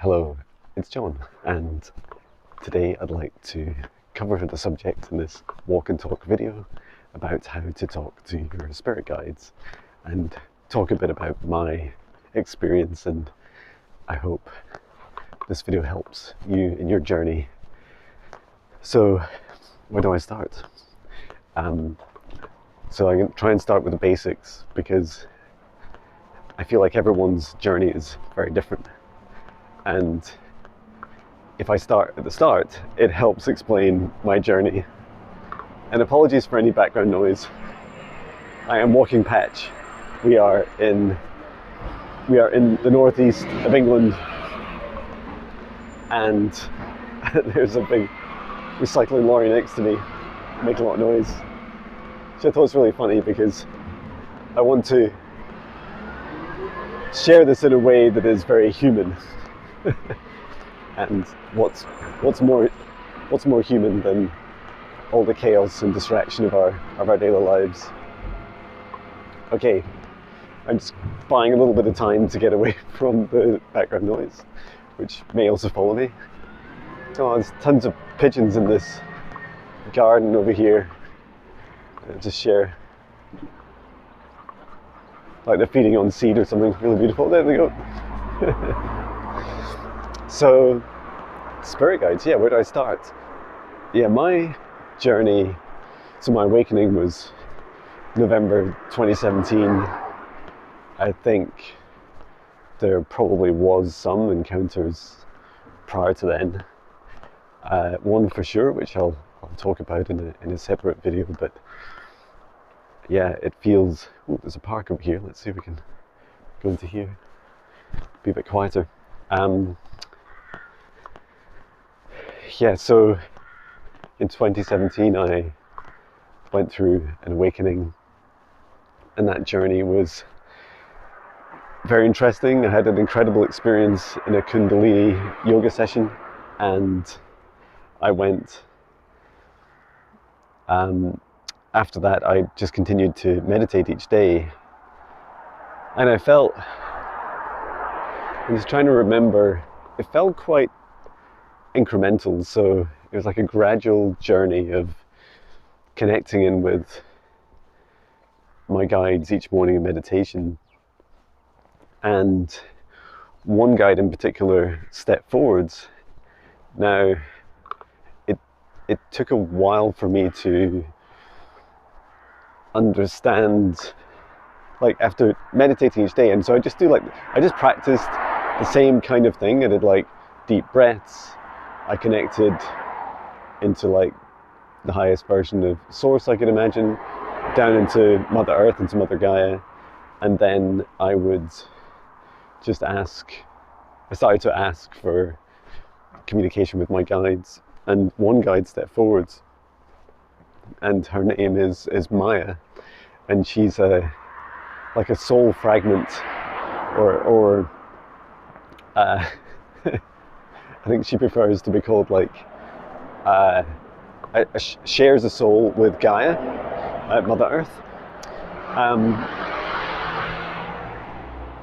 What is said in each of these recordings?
Hello, it's John, and today I'd like to cover the subject in this walk and talk video about how to talk to your spirit guides and talk a bit about my experience, and I hope this video helps you in your journey. So where do I start? So I'm going to try and start with the basics because I feel like everyone's journey is very different. And if I start at the start, it helps explain my journey. And apologies for any background noise. I am walking patch. We are in the northeast of England, and there's a big recycling lorry next to me, making a lot of noise. So I thought it was really funny because I want to share this in a way that is very human. And what's more human than all the chaos and distraction of our daily lives? Okay, I'm just buying a little bit of time to get away from the background noise, which may also follow me. Oh, there's tons of pigeons in this garden over here. Just share, like they're feeding on seed or something really beautiful. There we go. So, spirit guides, yeah, where do I start? Yeah, my journey, so my awakening was November 2017. I think there probably was some encounters prior to then. One for sure, which I'll talk about in a separate video, but yeah, it feels, oh, there's a park over here. Let's see if we can go into here, be a bit quieter. Yeah, so in 2017 I went through an awakening, and that journey was very interesting. I had an incredible experience in a Kundalini yoga session, and I went, after that I just continued to meditate each day, and I felt, I was trying to remember, it felt quite incremental, so it was like a gradual journey of connecting in with my guides each morning in meditation. And one guide in particular stepped forwards. Now, it took a while for me to understand, like after meditating each day, and so I just practiced the same kind of thing. I did like deep breaths. I connected into like the highest version of source I could imagine, down into Mother Earth, into Mother Gaia, and then I would just ask, I started to ask for communication with my guides, and one guide stepped forwards, and her name is Maya, and she's like a soul fragment, or I think she prefers to be called like shares a soul with Gaia, Mother Earth.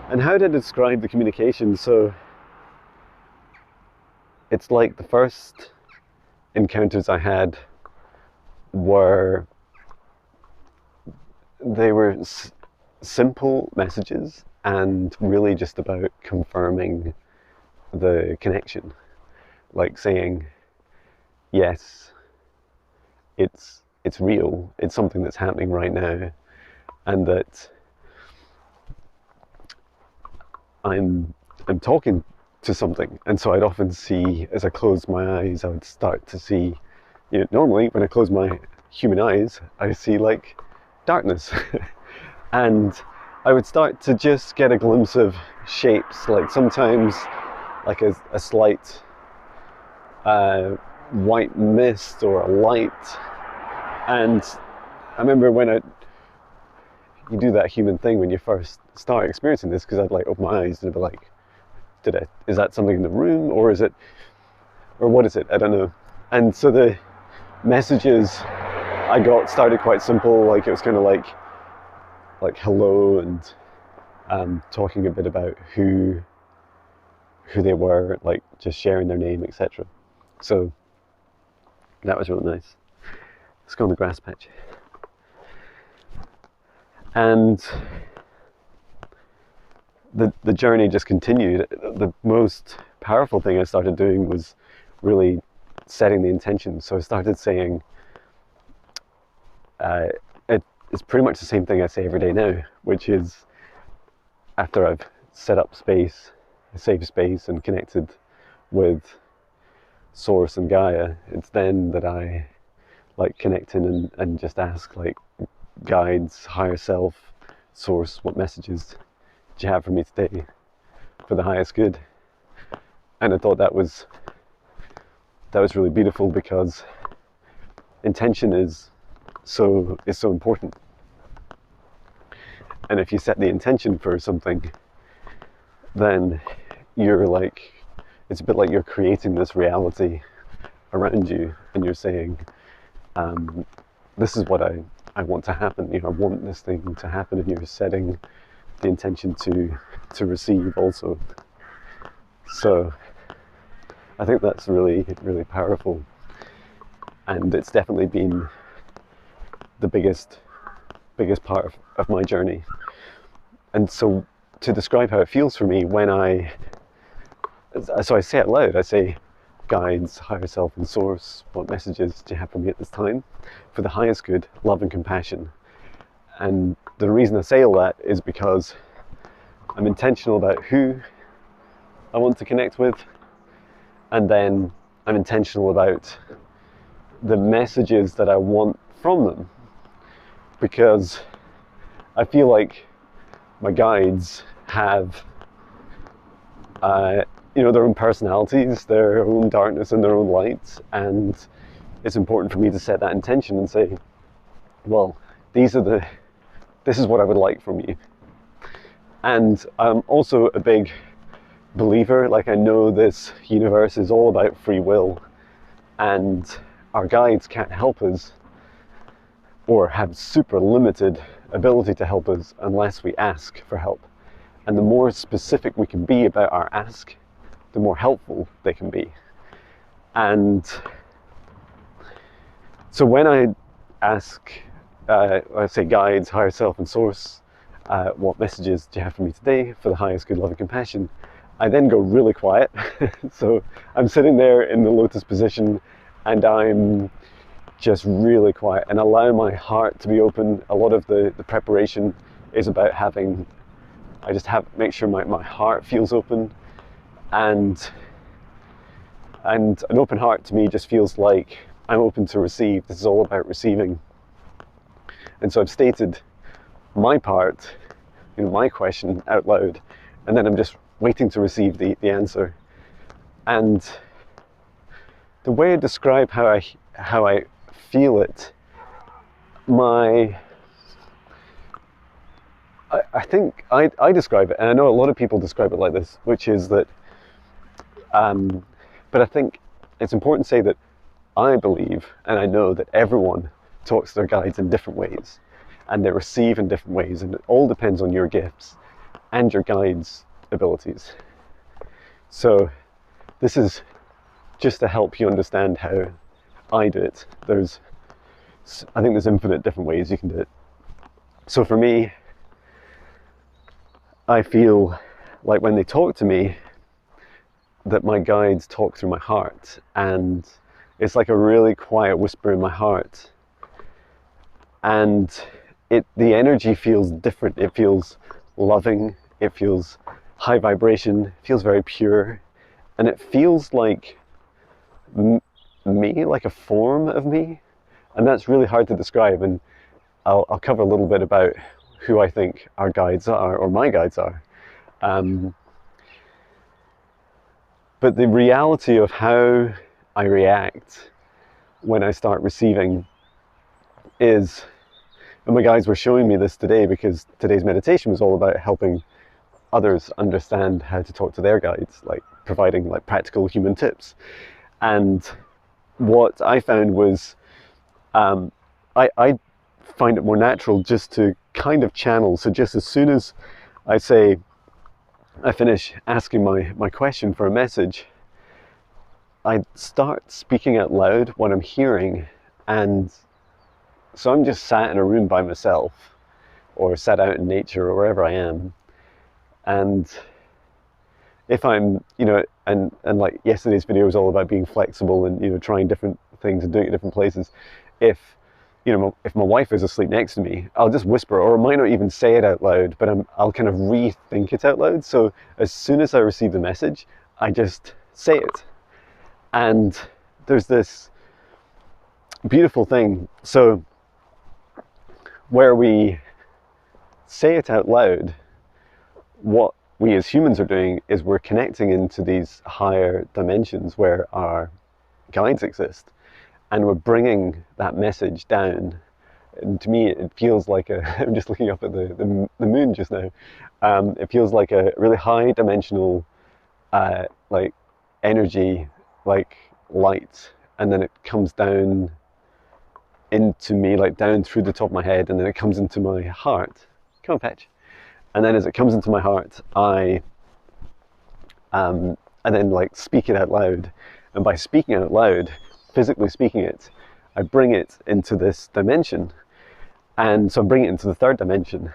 And how to describe the communication? So it's like the first encounters I had were, they were simple messages and really just about confirming the connection. Like saying, yes, it's real, it's something that's happening right now, and that I'm talking to something. And so I'd often see, as I closed my eyes, I would start to see, you know, normally when I close my human eyes, I see like darkness. And I would start to just get a glimpse of shapes, like sometimes like a slight white mist or a light. And I remember when you do that human thing when you first start experiencing this, because I'd like open my eyes and I'd be like, is that something in the room, or is it, or what is it? I don't know. And so the messages I got started quite simple, like it was kind of like hello, and talking a bit about who who they were, like just sharing their name, etc. So that was really nice. Let's go on the grass patch. And the journey just continued. The most powerful thing I started doing was really setting the intention. So I started saying, it's pretty much the same thing I say every day now, which is after I've set up space, a safe space, and connected with Source and Gaia, it's then that I like connect in and just ask like guides, higher self, Source, what messages do you have for me today for the highest good? And I thought that was really beautiful, because intention is so important. And if you set the intention for something, then you're like, it's a bit like you're creating this reality around you, and you're saying, this is what I want to happen. You know, I want this thing to happen, and you're setting the intention to receive also. So I think that's really, really powerful, and it's definitely been the biggest part of my journey. And so to describe how it feels for me when I say it loud, I say, guides, higher self and Source, what messages do you have for me at this time for the highest good, love and compassion? And the reason I say all that is because I'm intentional about who I want to connect with, and then I'm intentional about the messages that I want from them, because I feel like my guides have their own personalities, their own darkness and their own light, and it's important for me to set that intention and say, well, this is what I would like from you. And I'm also a big believer, like I know this universe is all about free will, and our guides can't help us or have super limited ability to help us unless we ask for help. And the more specific we can be about our ask, the more helpful they can be. And so when I ask, I say guides, higher self and Source, what messages do you have for me today for the highest good, love and compassion? I then go really quiet. So I'm sitting there in the lotus position and I'm just really quiet and allow my heart to be open. A lot of the preparation is about make sure my heart feels open, and an open heart to me just feels like I'm open to receive. This is all about receiving. And so I've stated my part, my question out loud, and then I'm just waiting to receive the answer. And the way I describe how I feel it, I think I describe it, and I know a lot of people describe it like this, which is that, but I think it's important to say that I believe, and I know that everyone talks to their guides in different ways, and they receive in different ways, and it all depends on your gifts and your guides' abilities. So this is just to help you understand how I do it. I think there's infinite different ways you can do it. So for me, I feel like when they talk to me, that my guides talk through my heart, and it's like a really quiet whisper in my heart, and the energy feels different. It feels loving, it feels high vibration, it feels very pure, and it feels like me, like a form of me, and that's really hard to describe. And I'll cover a little bit about who I think our guides are, or my guides are. But the reality of how I react when I start receiving is, and my guides were showing me this today, because today's meditation was all about helping others understand how to talk to their guides, like providing like practical human tips. And what I found was, I find it more natural just to kind of channel. So just as soon as I say, I finish asking my question for a message, I start speaking out loud what I'm hearing. And so I'm just sat in a room by myself, or sat out in nature, or wherever I am. And if I'm, you know, and like yesterday's video was all about being flexible and, you know, trying different things and doing it at different places. If, you know, if my wife is asleep next to me, I'll just whisper, or I might not even say it out loud, but I'll kind of rethink it out loud. So as soon as I receive the message, I just say it. And there's this beautiful thing. So where we say it out loud, what we as humans are doing is we're connecting into these higher dimensions where our guides exist, and we're bringing that message down. And to me, it feels like I'm just looking up at the moon just now. It feels like a really high dimensional like energy, like light, and then it comes down into me, like down through the top of my head, and then it comes into my heart. Come on, Patch. And then as it comes into my heart, I then like speak it out loud. And by speaking out loud, physically speaking it, I bring it into this dimension. And so I'm bringing it into the third dimension.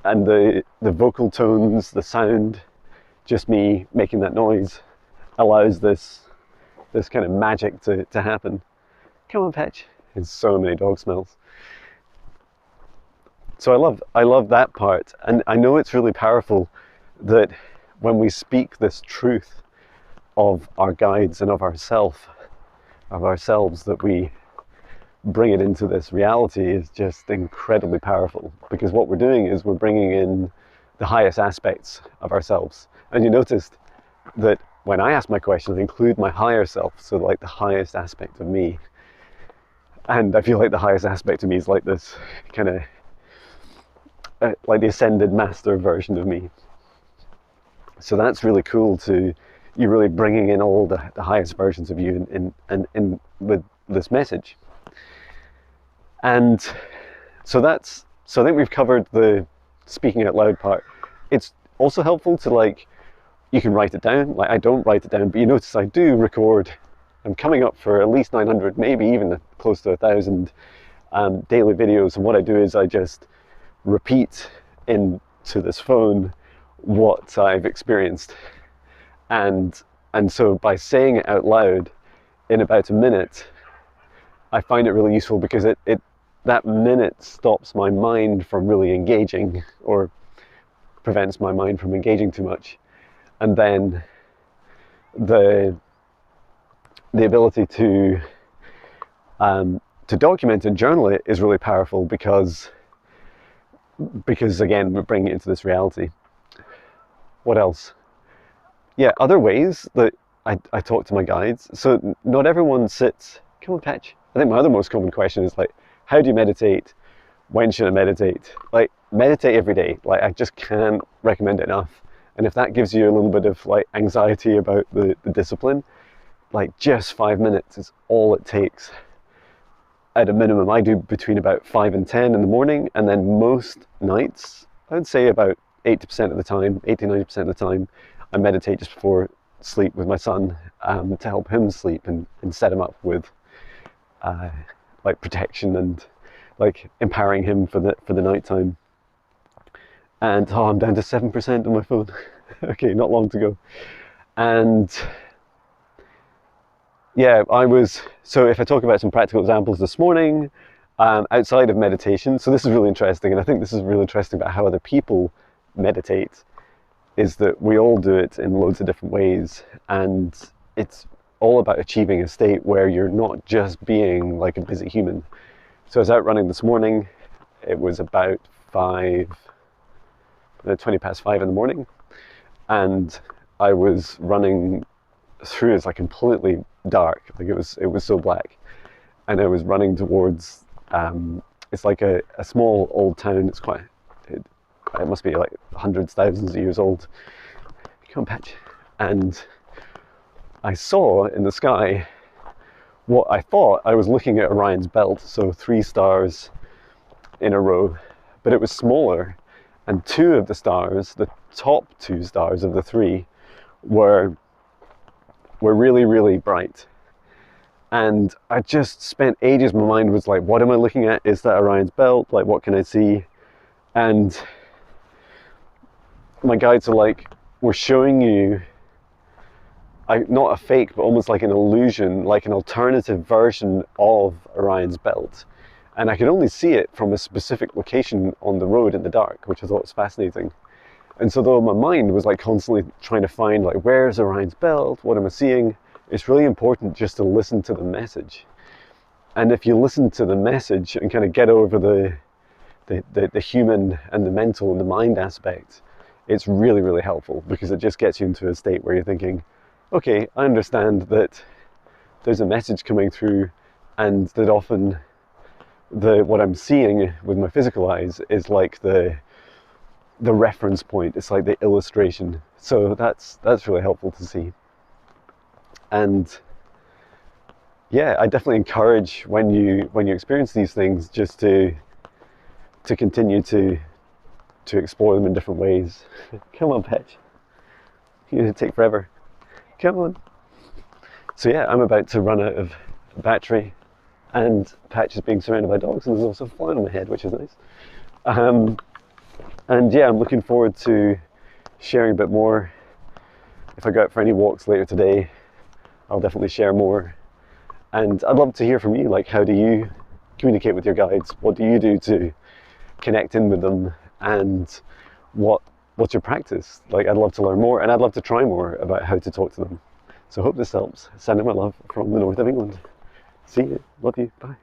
And the vocal tones, the sound, just me making that noise, allows this kind of magic to happen. Come on, Patch. There's so many dog smells. So I love that part, and I know it's really powerful that when we speak this truth of our guides and of ourselves, that we bring it into this reality is just incredibly powerful, because what we're doing is we're bringing in the highest aspects of ourselves. And you noticed that when I ask my question, I include my higher self, so like the highest aspect of me. And I feel like the highest aspect of me is like this kind of like the ascended master version of me. So that's really cool you're really bringing in all the highest versions of you in with this message. And so I think we've covered the speaking out loud part. It's also helpful to, like, you can write it down. Like, I don't write it down, but you notice I do record. I'm coming up for at least 900, maybe even close to 1,000 daily videos. And what I do is I just repeat into this phone what I've experienced, and so by saying it out loud in about a minute, I find it really useful, because that minute stops my mind from really engaging, or prevents my mind from engaging too much. And then the ability to document and journal it is really powerful, because again, we're bringing it into this reality. What else? Yeah, other ways that I talk to my guides. So not everyone sits. Come on, Patch. I think my other most common question is, like, how do you meditate? When should I meditate? Like, meditate every day. Like, I just can't recommend it enough. And if that gives you a little bit of, like, anxiety about the discipline, like, just 5 minutes is all it takes. At a minimum, I do between about 5 and 10 in the morning, and then most nights, I would say about 80% of the time, 80-90% of the time, I meditate just before sleep with my son, to help him sleep and set him up with like protection and like empowering him for the night time. And I'm down to 7% on my phone. Okay, not long to go. And yeah, so if I talk about some practical examples this morning, outside of meditation, so this is really interesting, and I think this is really interesting about how other people meditate, is that we all do it in loads of different ways, and it's all about achieving a state where you're not just being like a busy human. So I was out running this morning. It was about 20 past 5 in the morning, and I was running through, it's like completely dark, like it was so black, and I was running towards it's like a small old town. It's quite, it must be like hundreds, thousands of years old. Come on, Patch. And I saw in the sky what I thought I was looking at Orion's belt, so 3 stars in a row, but it was smaller, and 2 of the stars, top 2 stars of the 3 were really, really bright. And I just spent ages, my mind was like, what am I looking at? Is that Orion's belt? Like, what can I see? And my guides are like, we're showing you not a fake, but almost like an illusion, like an alternative version of Orion's belt. And I could only see it from a specific location on the road in the dark, which I thought was fascinating. And so though my mind was like constantly trying to find like, where's Orion's belt? What am I seeing? It's really important just to listen to the message. And if you listen to the message and kind of get over the human and the mental and the mind aspect, it's really, really helpful, because it just gets you into a state where you're thinking, okay, I understand that there's a message coming through, and that often what I'm seeing with my physical eyes is like the reference point. It's like the illustration. So that's really helpful to see. And yeah, I definitely encourage when you experience these things, just to continue to explore them in different ways. Come on, Patch. You're gonna take forever. Come on. So yeah, I'm about to run out of battery, and Patch is being surrounded by dogs, and there's also a fly on my head, which is nice. And yeah, I'm looking forward to sharing a bit more. If I go out for any walks later today, I'll definitely share more. And I'd love to hear from you, like, how do you communicate with your guides? What do you do to connect in with them? And what's your practice? Like, I'd love to learn more, and I'd love to try more about how to talk to them. So I hope this helps. Sending my love from the north of England. See you. Love you. Bye.